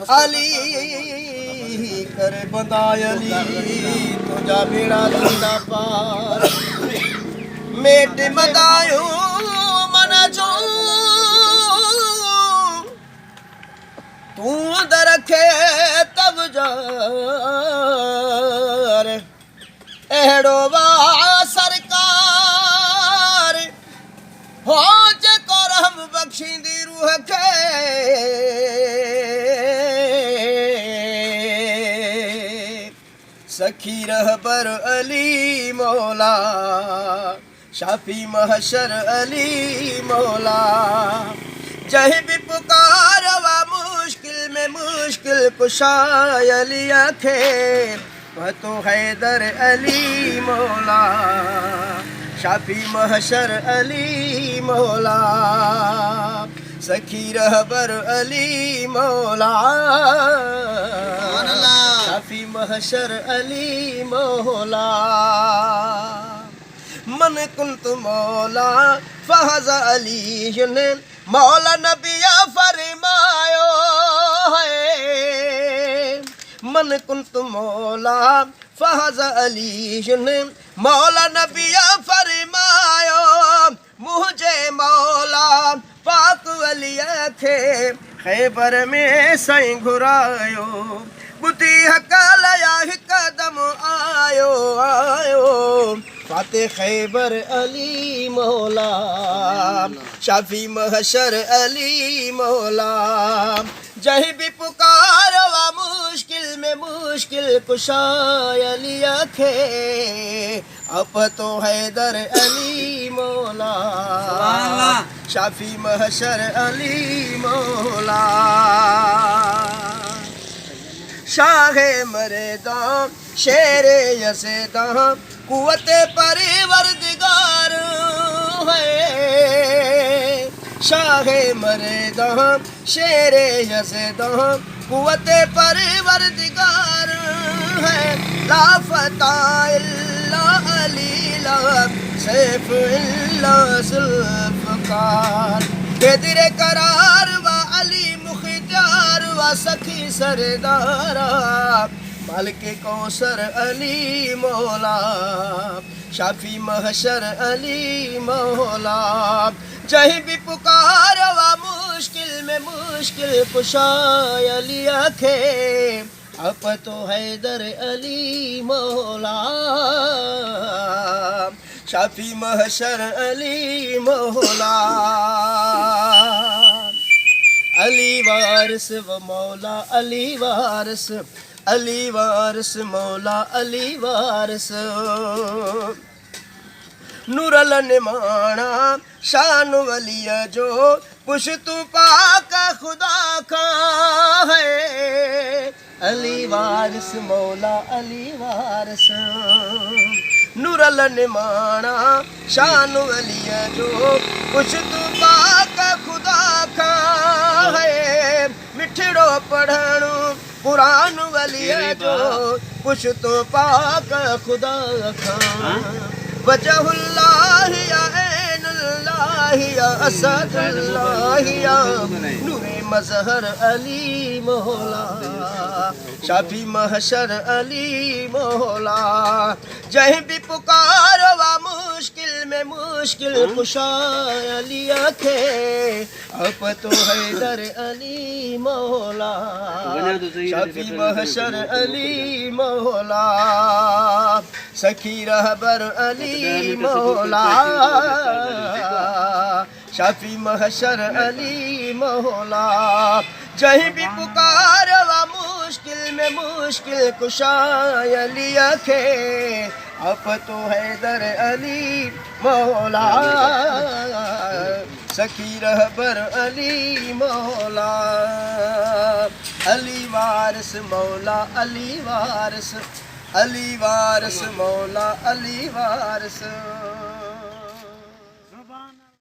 अली करे बंदाय अली तुझा बेड़ा थींदा पार मेट मदायो मन जो तू दरखे तब जार अहिड़ो वाह सरकार हो जेको रहम बख्शींदी रूह खे सखी रहबर अली मौला शाफी महशर अली मौला जहीं भी पुकारवा मुश्किल में मुश्किल कुशाय अली खे वह तो हैदर अली मौला शाफी महशर अली मौला सखी रहबर अली मौला शाफी महशर अली मौला मन कुंत मौला फहज़ अली ने मौला नबिया फरमायो है मन कुंत मौला फहज़ अली ने मौला नबिया फरमायो मुझे मौला पाक अली खे खैबर में सई घुरायो बुती हकालया हिकदम आयो आयो फाते खैबर अली मौला शाफी महशर अली मौला जहीं भी पुकारवा मुश्किल में मुश्किल कुशाय अली खे अब तो हैदर अली मौला शाफी महशर अली मौला शाहे मरेदा शेरे यसेदा कुवते परिवरदिगार है शाहे मरेदा शेरे यसेदा कुवते परिवरदिगार है लाफता इल्ला अलीला सैफ इल्ला जुल्फ़कार बेदिरे करार व अली मुख्तियार व सखी सरदारा मालिके कौसर अली मौला शाफी महशर अली मौला जहीं भी पुकारवा मुश्किल में मुश्किल कुशाय अली खे अब तो हैदर अली मौला शाफी महशर अली मौला अली वारिस व मौला अली वारिस अली वारिस मौला अली वारिस नूरल निमाणा शान वलिया जो पुश्तु पाक खुदा का है अली वारिस मौला अली वारिस नूरल निमाणा शान वलिया जो पुश्तु पाक खुदा का है मिठड़ो पढ़णु कुरान वलिया जो पुश्तो पाक खुदा खां वजहुल्लाह या ऐनुल्लाह या असदुल्लाह या नूरे मजहर अली मौला शाफी महशर अली मौला जहीं भी पुकारवा मुश्किल में मुश्किल कुशाय अली खे अब तो हैदर अली मौला शाफी महशर अली मौला सखी रहबर अली मौला शाफी महशर अली मौला जहीं भी पुकारवा मुश्किल में मुश्किल कुशाय अली खे अब तो हैदर अली मौला सखी रहबर अली मौला अली वारिस मौला अली वारिस मौला अली वारिस